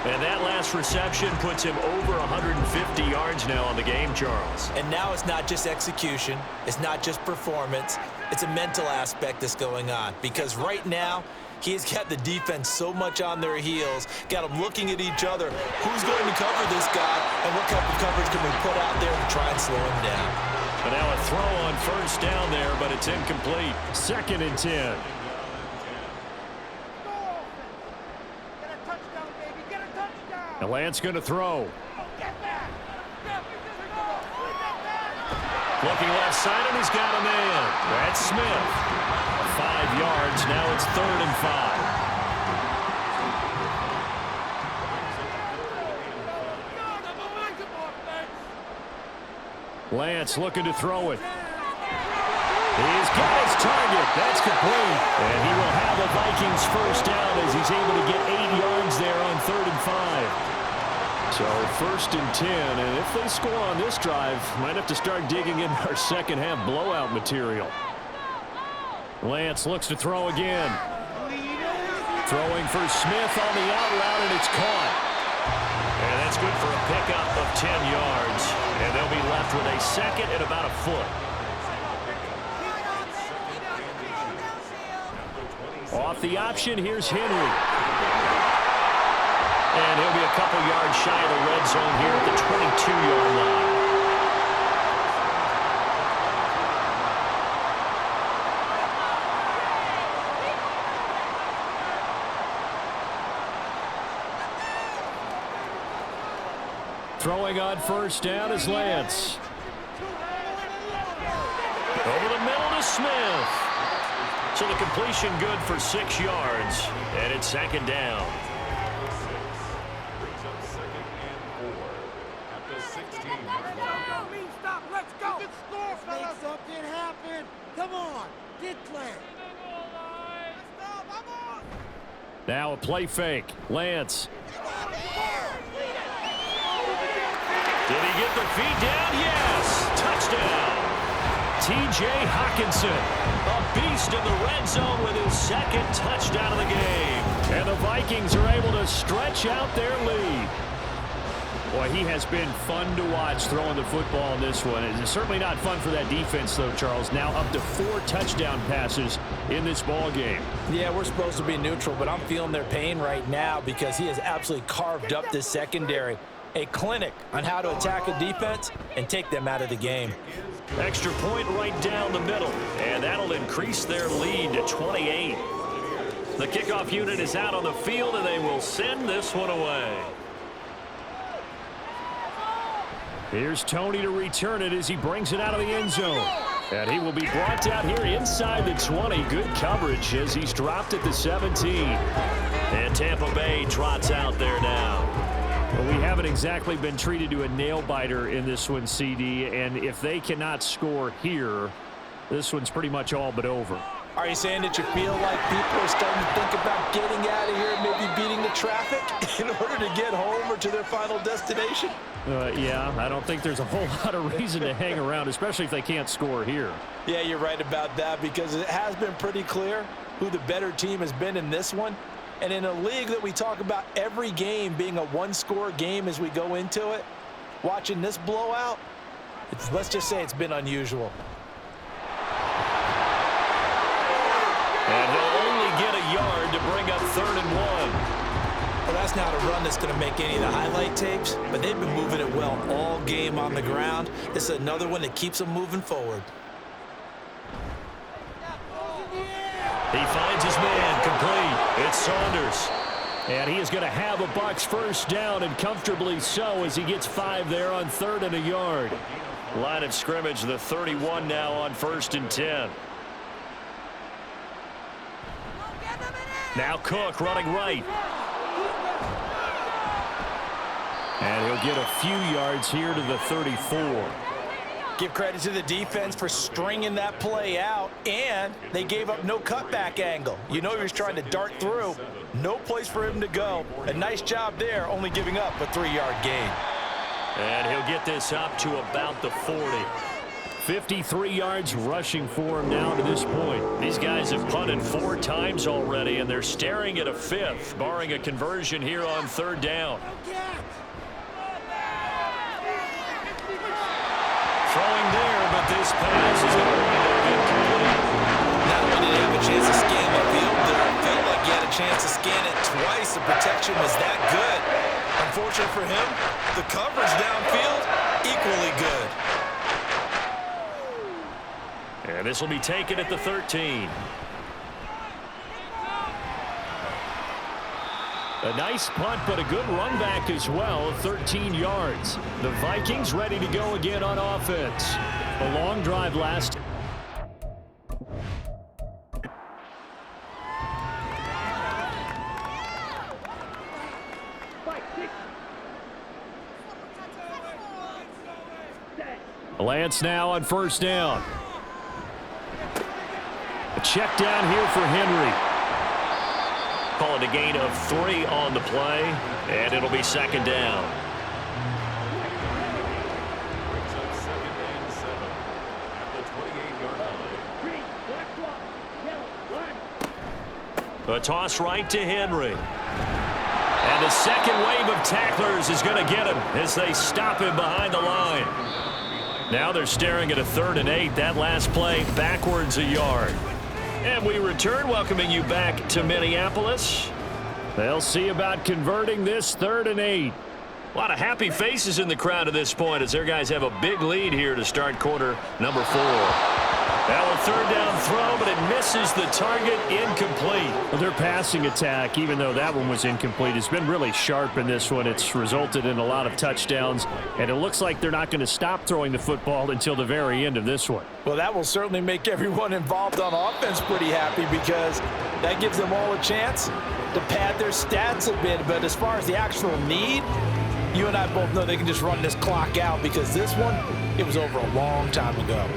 And that last reception puts him over 150 yards now on the game, Charles. And now it's not just execution. It's not just performance. It's a mental aspect that's going on. Because right now, he's got the defense so much on their heels, got them looking at each other. Who's going to cover this guy, and what type of coverage can we put out there to try and slow him down? But now a throw on first down there, but it's incomplete. Second and 10. And Lance going to throw. Looking left side, and he's got a man. That's Smith. 5 yards. Now it's third and 5. Lance looking to throw it. He's got his target. That's complete. And he will have a Vikings first down as he's able to get 8 yards there on 3rd and 5. So 1st and 10. And if they score on this drive, might have to start digging in our second half blowout material. Lance looks to throw again. Throwing for Smith on the out route, and it's caught. And that's good for a pickup of 10 yards. And they'll be left with a second and about a foot. Off the option, here's Henry. And he'll be a couple yards shy of the red zone here at the 22-yard line. Throwing on first down is Lance. Over the middle to Smith. So the completion good for 6 yards, and it's 2nd down. Brings up 2nd and 4 at the 16-yard line. Stop, let's go. You can score, fellas. Make something happen. Come on, get clear. Now a play fake. Lance. Did he get the feet down? Yes. Touchdown. T.J. Hockenson, a beast in the red zone with his 2nd touchdown of the game. And the Vikings are able to stretch out their lead. Boy, he has been fun to watch throwing the football in this one. It's certainly not fun for that defense, though, Charles. Now up to 4 touchdown passes in this ball game. Yeah, we're supposed to be neutral, but I'm feeling their pain right now because he has absolutely carved up this secondary. A clinic on how to attack a defense and take them out of the game. Extra point right down the middle, and that'll increase their lead to 28. The kickoff unit is out on the field, and they will send this one away. Here's Tony to return it as he brings it out of the end zone. And he will be brought down here inside the 20. Good coverage as he's dropped at the 17. And Tampa Bay trots out there now. Well, we haven't exactly been treated to a nail-biter in this one, CD, and if they cannot score here, this one's pretty much all but over. Are you saying that you feel like people are starting to think about getting out of here and maybe beating the traffic in order to get home or to their final destination? Yeah, I don't think there's a whole lot of reason to hang around, especially if they can't score here. Yeah, you're right about that because it has been pretty clear who the better team has been in this one. And in a league that we talk about every game being a one-score game as we go into it, watching this blowout, let's just say it's been unusual. And he'll only get a yard to bring up 3rd and 1. Well, that's not a run that's going to make any of the highlight tapes, but they've been moving it well all game on the ground. This is another one that keeps them moving forward. He finds his man complete. It's Saunders. And he is going to have a Bucs first down, and comfortably so, as he gets 5 there on 3rd and a yard. Line of scrimmage, the 31 now on 1st and 10. Now Cook running right. And he'll get a few yards here to the 34. Give credit to the defense for stringing that play out, and they gave up no cutback angle. You know he was trying to dart through. No place for him to go. A nice job there, only giving up a 3-yard gain. And he'll get this up to about the 40. 53 yards rushing for him now to this point. These guys have punted 4 times already, and they're staring at a 5th, barring a conversion here on 3rd down. Throwing there, but this pass is going to wind up incomplete. Not only did he have a chance to scan the field there, it felt like he had a chance to scan it twice. The protection was that good. Unfortunate for him, the coverage downfield, equally good. And this will be taken at the 13. A nice punt, but a good run back as well, 13 yards. The Vikings ready to go again on offense. A long drive last. Lance now on first down. A check down here for Henry. Call it a gain of 3 on the play, and it'll be second down. Brings up 2nd and 7 at the 28-yard line. A toss right to Henry. And the second wave of tacklers is going to get him as they stop him behind the line. Now they're staring at a 3rd and 8. That last play backwards a yard. And we return, welcoming you back to Minneapolis. They'll see about converting this 3rd and 8. A lot of happy faces in the crowd at this point as their guys have a big lead here to start quarter number 4. Now a 3rd down throw, but it misses the target, incomplete. Well, their passing attack, even though that one was incomplete, has been really sharp in this one. It's resulted in a lot of touchdowns, and it looks like they're not going to stop throwing the football until the very end of this one. Well, that will certainly make everyone involved on offense pretty happy because that gives them all a chance to pad their stats a bit. But as far as the actual need, you and I both know they can just run this clock out because this one, it was over a long time ago.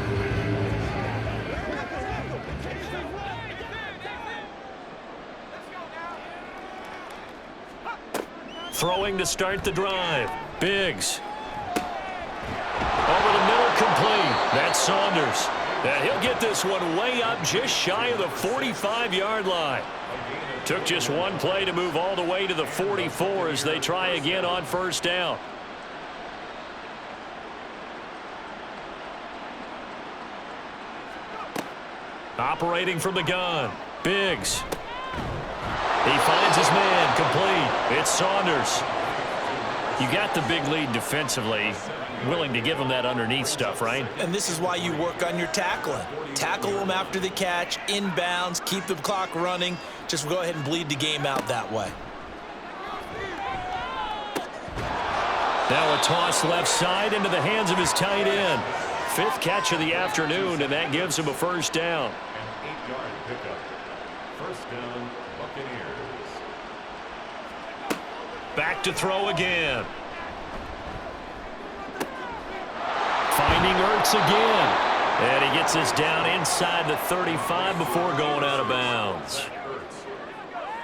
Throwing to start the drive. Biggs. Over the middle, complete. That's Saunders. And he'll get this one way up just shy of the 45-yard line. Took just one play to move all the way to the 44 as they try again on first down. Operating from the gun. Biggs. He finds his man, complete. It's Saunders. You got the big lead defensively. Willing to give him that underneath stuff, right? And this is why you work on your tackling. Tackle them after the catch, inbounds, keep the clock running. Just go ahead and bleed the game out that way. Now a toss left side into the hands of his tight end. 5th catch of the afternoon, and that gives him a first down. An 8-yard pickup. First down, Buccaneers. Back to throw again. Finding Ertz again. And he gets this down inside the 35 before going out of bounds.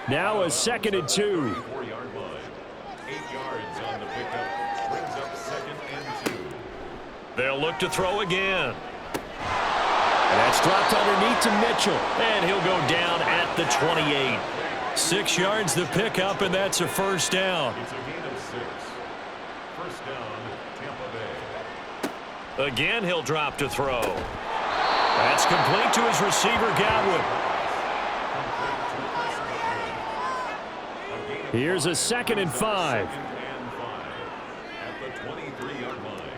Now a 2nd and 2. 4-yard line. 8 yards on the pickup. Brings up 2nd and 2. They'll look to throw again. And that's dropped underneath to Mitchell. And he'll go down at the 28. 6 yards the pickup, and that's a first down. It's a gain of 6. First down, Tampa Bay. Again, he'll drop to throw. That's complete to his receiver, Godwin. Here's a 2nd and 5. 2nd and 5 at the 23-yard line.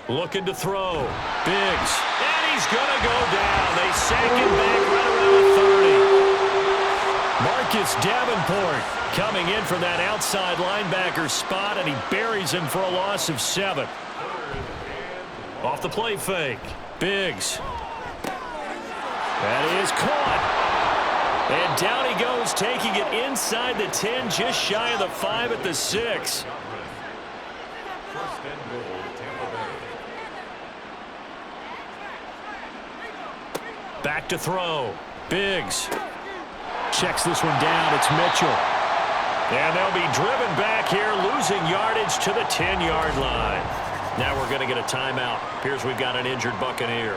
Looking to throw. Biggs. And he's going to go down. They sack him back right around the 30. Marcus Davenport coming in from that outside linebacker spot, and he buries him for a loss of 7. Off the play fake. Biggs. That is caught. And down he goes, taking it inside the 10, just shy of the 5 at the 6. First and goal, Tampa Bay. Back to throw. Biggs. Checks this one down. It's Mitchell. And they'll be driven back here, losing yardage to the 10-yard line. Now we're going to get a timeout. Appears we've got an injured Buccaneer.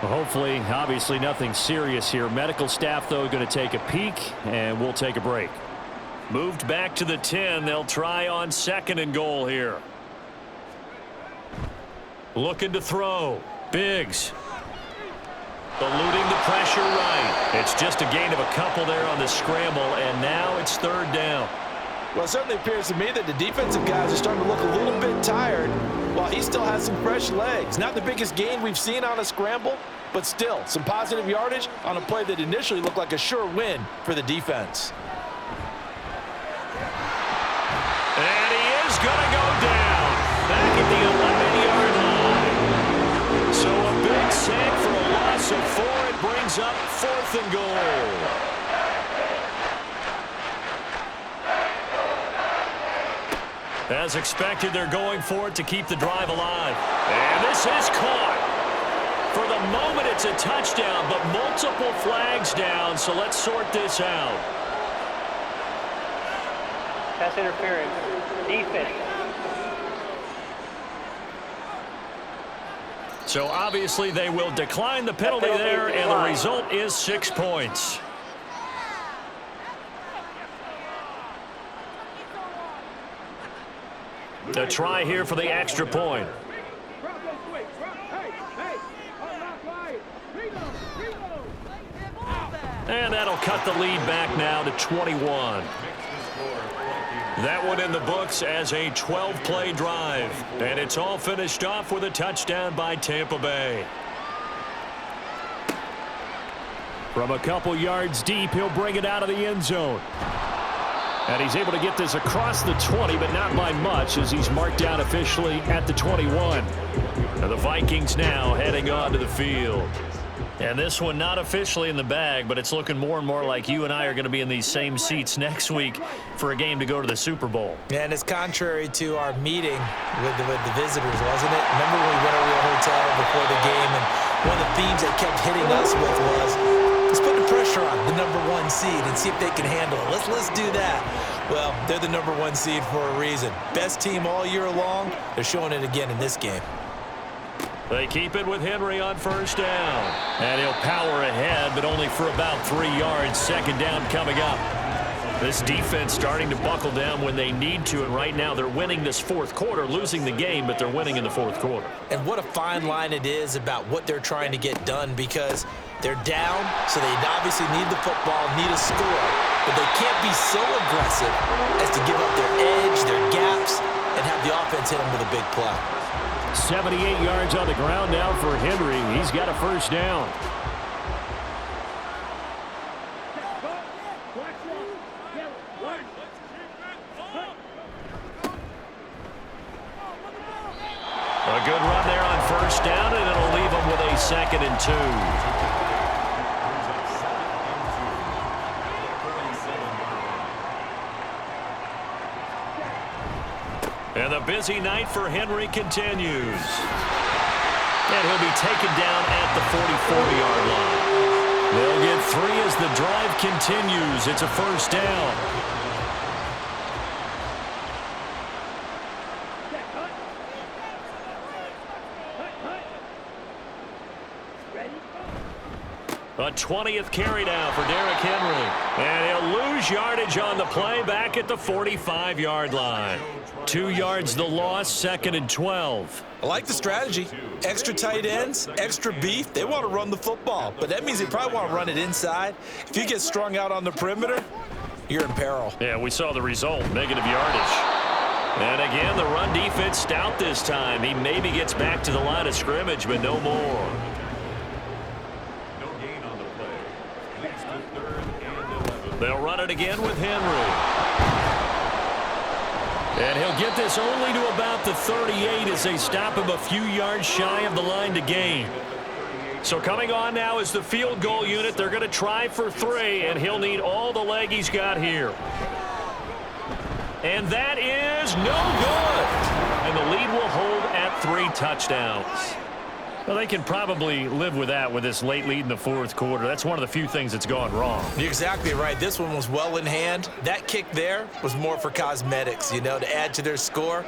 Well, hopefully, obviously nothing serious here. Medical staff, though, going to take a peek, and we'll take a break. Moved back to the 10. They'll try on 2nd and goal here. Looking to throw. Biggs. Eluding the pressure right. It's just a gain of a couple there on the scramble, and now it's 3rd down. Well, it certainly appears to me that the defensive guys are starting to look a little bit tired while he still has some fresh legs. Not the biggest gain we've seen on a scramble, but still some positive yardage on a play that initially looked like a sure win for the defense. And he is going to go down back at the 11-yard line. So a big sack for a loss of 4. It brings up 4th and goal. As expected, they're going for it to keep the drive alive. And this is caught. For the moment, it's a touchdown, but multiple flags down, so let's sort this out. Pass interference. Defense. So obviously they will decline the penalty there, and the result is 6 points. A try here for the extra point. And that'll cut the lead back now to 21. That one in the books as a 12-play drive. And it's all finished off with a touchdown by Tampa Bay. From a couple yards deep, he'll bring it out of the end zone. And he's able to get this across the 20, but not by much, as he's marked down officially at the 21. Now the Vikings now heading onto the field. And this one not officially in the bag, but it's looking more and more like you and I are going to be in these same seats next week for a game to go to the Super Bowl. And it's contrary to our meeting with the visitors, wasn't it? Remember when we went over to the hotel before the game, and one of the themes they kept hitting us with was, let's put the pressure on the #1 seed and see if they can handle it. Let's do that. Well, they're the #1 seed for a reason. Best team all year long. They're showing it again in this game. They keep it with Henry on first down. And he'll power ahead, but only for about 3 yards. Second down coming up. This defense starting to buckle down when they need to, and right now they're winning this fourth quarter, losing the game, but they're winning in the fourth quarter. And what a fine line it is about what they're trying to get done, because they're down, so they obviously need the football, need a score, but they can't be so aggressive as to give up their edge, their gaps, and have the offense hit them with a big play. 78 yards on the ground now for Henry. He's got a first down. A good run there on first down, and it'll leave them with a 2nd and 2. And the busy night for Henry continues. And he'll be taken down at the 44-yard line. They'll get 3 as the drive continues. It's a first down. A 20th carry now for Derrick Henry. And he'll lose yardage on the play back at the 45-yard line. 2 yards the loss, 2nd and 12. I like the strategy. Extra tight ends, extra beef. They want to run the football, but that means they probably want to run it inside. If you get strung out on the perimeter, you're in peril. Yeah, we saw the result, negative yardage. And again, the run defense stout this time. He maybe gets back to the line of scrimmage, but no more. No gain on the play. Leads to 3rd and 11. They'll run it again with Henry. And he'll get this only to about the 38 as they stop him a few yards shy of the line to gain. So coming on now is the field goal unit. They're going to try for 3, and he'll need all the leg he's got here. And that is no good. And the lead will hold at 3 touchdowns. Well, they can probably live with that with this late lead in the fourth quarter. That's one of the few things that's gone wrong. You're exactly right. This one was well in hand. That kick there was more for cosmetics, you know, to add to their score.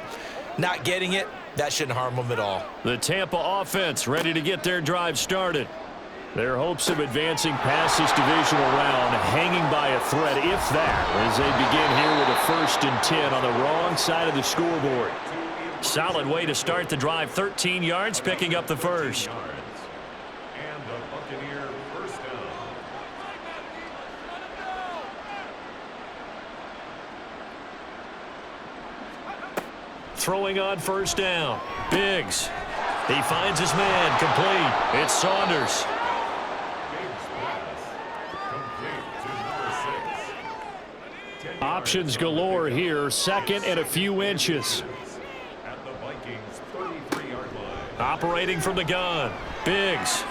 Not getting it, that shouldn't harm them at all. The Tampa offense ready to get their drive started. Their hopes of advancing past this divisional round hanging by a thread, if that, as they begin here with a 1st and 10 on the wrong side of the scoreboard. Solid way to start the drive. 13 yards, picking up the first. And the Buccaneer first down. Throwing on first down. Biggs. He finds his man. Complete. It's Saunders. Biggs pass. Complete to number 6. Options galore here. 2nd and a few inches. At the Vikings 33-yard line. Operating from the gun. Biggs.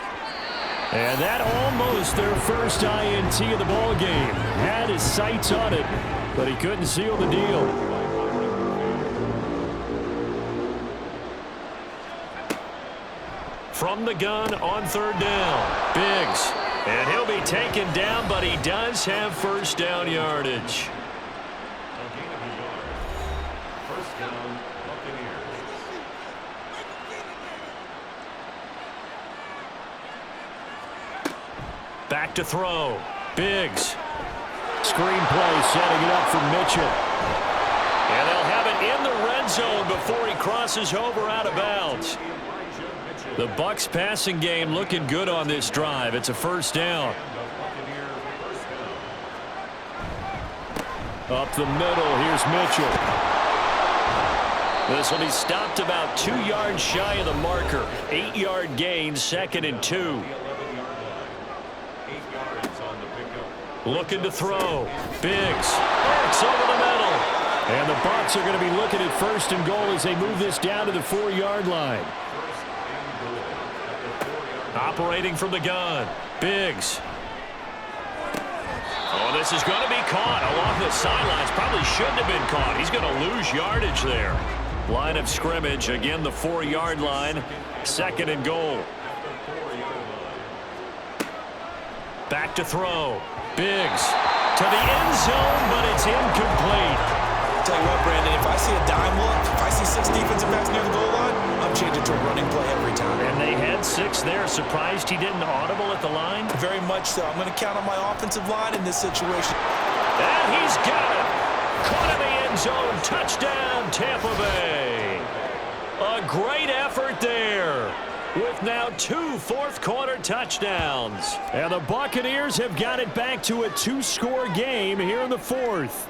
And that almost their first INT of the ball game. Had his sights on it, but he couldn't seal the deal. from the gun on third down. Biggs. And he'll be taken down, but he does have first down yardage. A gain of a yard. First down, Buccaneers. Back to throw. Biggs. Screenplay setting it up for Mitchell. And they'll have it in the red zone before he crosses over out of bounds. The Bucs passing game looking good on this drive. It's a first down. Up the middle, here's Mitchell. This will be stopped about 2 yards shy of the marker. 8-yard gain, 2nd and 2. Looking to throw. Biggs. It's over the middle. And the Bucs are going to be looking at first and goal as they move this down to the 4-yard line. Operating from the gun. Biggs. Oh, this is going to be caught along the sidelines. Probably shouldn't have been caught. He's going to lose yardage there. Line of scrimmage. Again, the 4-yard line. 2nd and goal. Back to throw. Biggs to the end zone, but it's incomplete. Tell you what, Brandon, if I see a dime look, if I see 6 defensive backs near the goal line, I'm changing to a running play every time. And they had 6 there. Surprised he didn't audible at the line? Very much so. I'm going to count on my offensive line in this situation. And he's got it. Caught in the end zone. Touchdown, Tampa Bay. A great effort there, with now 2 fourth-quarter touchdowns. And the Buccaneers have got it back to a 2-score game here in the 4th.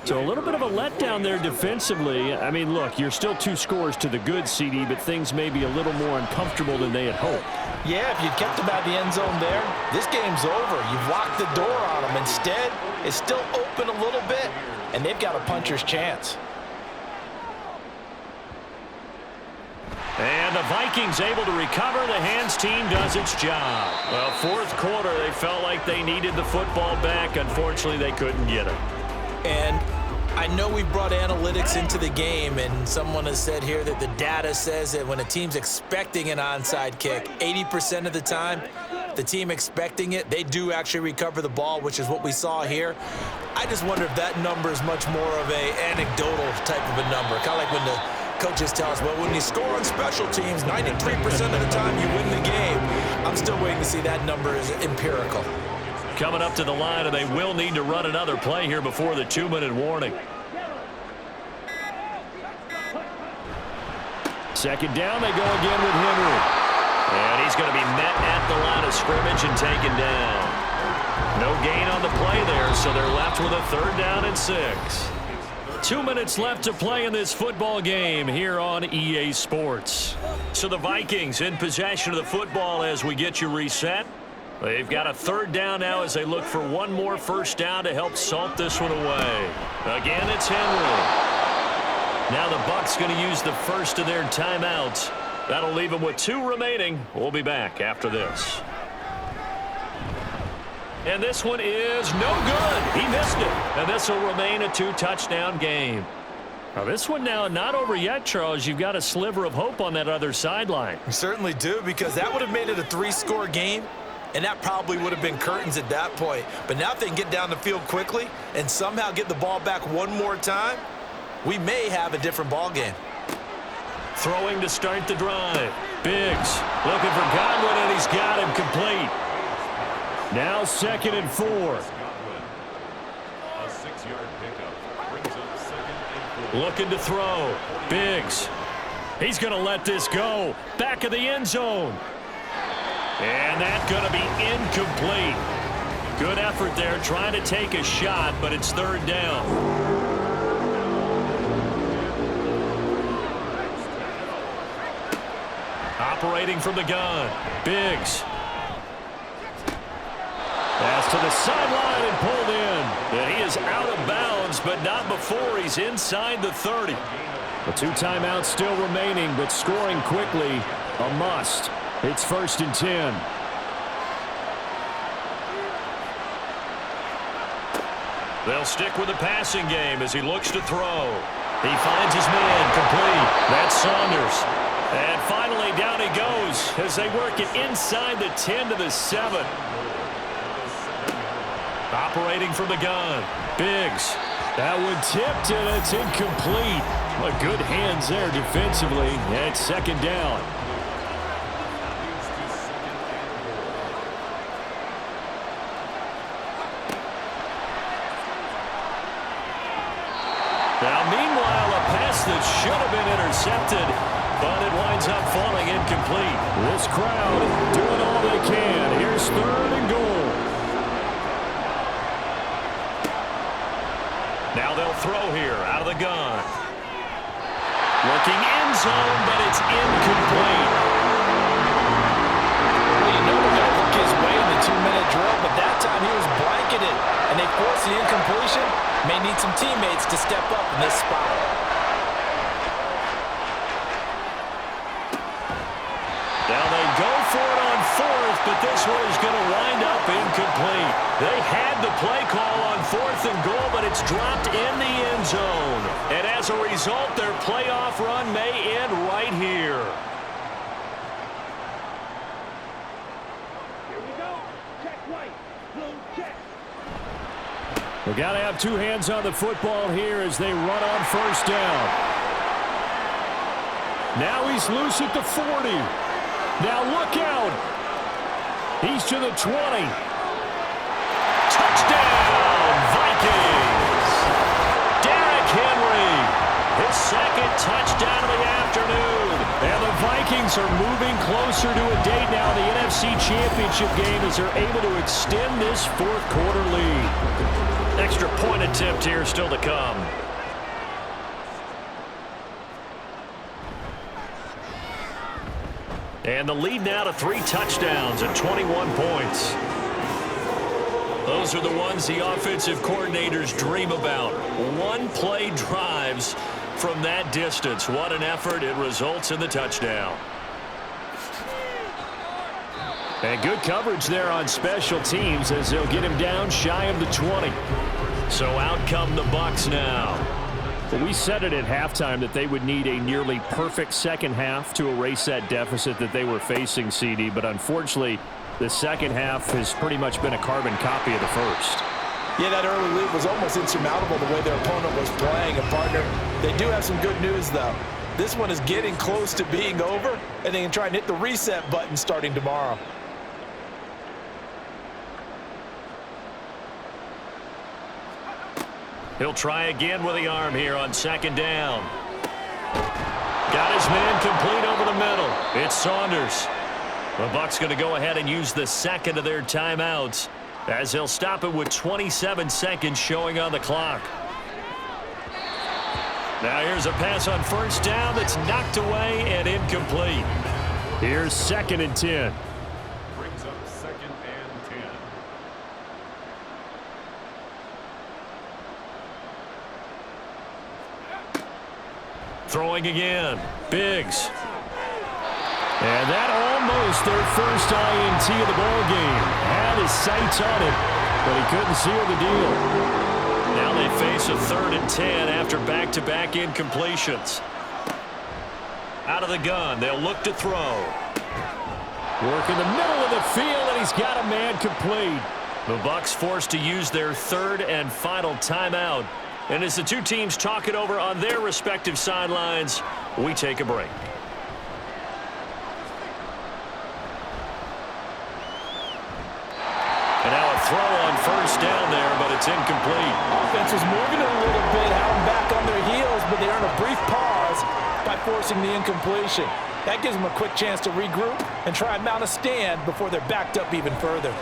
So a little bit of a letdown there defensively. I mean, look, you're still 2 scores to the good, CD, but things may be a little more uncomfortable than they had hoped. Yeah, if you'd kept them out of the end zone there, this game's over. You've locked the door on them. Instead, it's still open a little bit, and they've got a puncher's chance. And the Vikings able to recover. The hands team does its job. Well, 4th quarter, they felt like they needed the football back. Unfortunately, they couldn't get it. And I know we brought analytics into the game, and someone has said here that the data says that when a team's expecting an onside kick, 80% of the time, the team expecting it, they do actually recover the ball, which is what we saw here. I just wonder if that number is much more of a anecdotal type of a number, kind of like when the coaches tell us, well, when you score on special teams, 93% of the time you win the game. I'm still waiting to see that number is empirical. Coming up to the line, and they will need to run another play here before the 2-minute warning. 2nd down, they go again with Henry. And he's going to be met at the line of scrimmage and taken down. No gain on the play there, so they're left with a 3rd down and 6. 2 minutes left to play in this football game here on EA Sports. So the Vikings in possession of the football as we get you reset. They've got a 3rd down now as they look for one more first down to help salt this one away. Again, it's Henry. Now the Bucs going to use the first of their timeouts. That'll leave them with 2 remaining. We'll be back after this. And this one is no good. He missed it. And this will remain a 2-touchdown game. Now this one now not over yet, Charles. You've got a sliver of hope on that other sideline. We certainly do, because that would have made it a 3-score game. And that probably would have been curtains at that point. But now if they can get down the field quickly and somehow get the ball back one more time, we may have a different ball game. Throwing to start the drive. Biggs looking for Godwin, and he's got him complete. Now 2nd and 4. A 6-yard pickup brings up 2nd and 4. Looking to throw. Biggs. He's going to let this go. Back of the end zone. And that's going to be incomplete. Good effort there trying to take a shot, but it's 3rd down. Operating from the gun. Biggs. Pass to the sideline and pulled in. And he is out of bounds, but not before he's inside the 30. The 2 timeouts still remaining, but scoring quickly, a must. It's 1st and 10. They'll stick with the passing game as he looks to throw. He finds his man complete. That's Saunders. And finally down he goes. as they work it inside the 10 to the 7. Operating from the gun. Biggs. That one tipped, and it's incomplete. But good hands there defensively, and it's second down. Now, meanwhile, a pass that should have been intercepted, but it winds up falling incomplete. This crowd doing all they can. Here's 3rd and goal. Now they'll throw here out of the gun. Looking end zone, but it's incomplete. Well, you know they're going to look his way in the 2-minute drill, but that time he was blanketed, and they forced the incompletion. May need some teammates to step up in this spot. Now they go for it on 4th, but this one is going to wind up incomplete. They had the play call on 4th and goal, but it's dropped in the end zone. And as a result, their playoff run may end right here. Here we go. Check right. Blue check. We got to have 2 hands on the football here as they run on 1st down. Now he's loose at the 40. Now look out. He's to the 20. Touchdown, Vikings. Derrick Henry, his 2nd touchdown of the afternoon. And the Vikings are moving closer to a date now in the NFC Championship game as they're able to extend this 4th quarter lead. Extra point attempt here still to come. And the lead now to 3 touchdowns and 21 points. Those are the ones the offensive coordinators dream about. One-play drives from that distance. What an effort. It results in the touchdown. And good coverage there on special teams as they'll get him down shy of the 20. So out come the Bucs now. Well, we said it at halftime that they would need a nearly perfect second half to erase that deficit that they were facing, CD. But unfortunately, the second half has pretty much been a carbon copy of the first. Yeah, that early lead was almost insurmountable the way their opponent was playing. And, partner, they do have some good news, though. This one is getting close to being over, and they can try and hit the reset button starting tomorrow. He'll try again with the arm here on 2nd down. Got his man complete over the middle. It's Saunders. The Bucs going to go ahead and use the 2nd of their timeouts as they'll stop it with 27 seconds showing on the clock. Now here's a pass on 1st down that's knocked away and incomplete. Here's 2nd and 10. Brings up 2nd and 10. Throwing again. Biggs. And that almost their first INT of the ballgame. Had his sights on it, but he couldn't seal the deal. Now they face a 3rd and 10 after back-to-back incompletions. Out of the gun, they'll look to throw. Work in the middle of the field, and he's got a man complete. The Bucs forced to use their 3rd and final timeout. And as the two teams talk it over on their respective sidelines, we take a break. And now a throw on 1st down there, but it's incomplete. Offense was moving it a little bit, had them back on their heels, but they earn a brief pause by forcing the incompletion. That gives them a quick chance to regroup and try and mount a stand before they're backed up even further.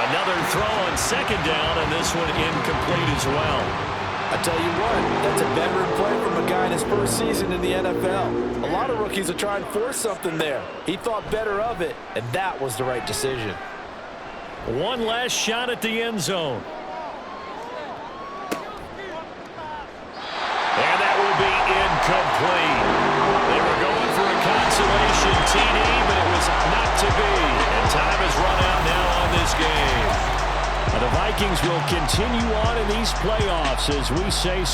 Another throw on 2nd down, and this one incomplete as well. I tell you what, that's a veteran play from a guy in his first season in the NFL. A lot of rookies are trying to force something there. He thought better of it, and that was the right decision. One last shot at the end zone. And that will be incomplete. They were going for a consolation TD, but it was not to be. And time has run out now on this game. The Vikings will continue on in these playoffs as we say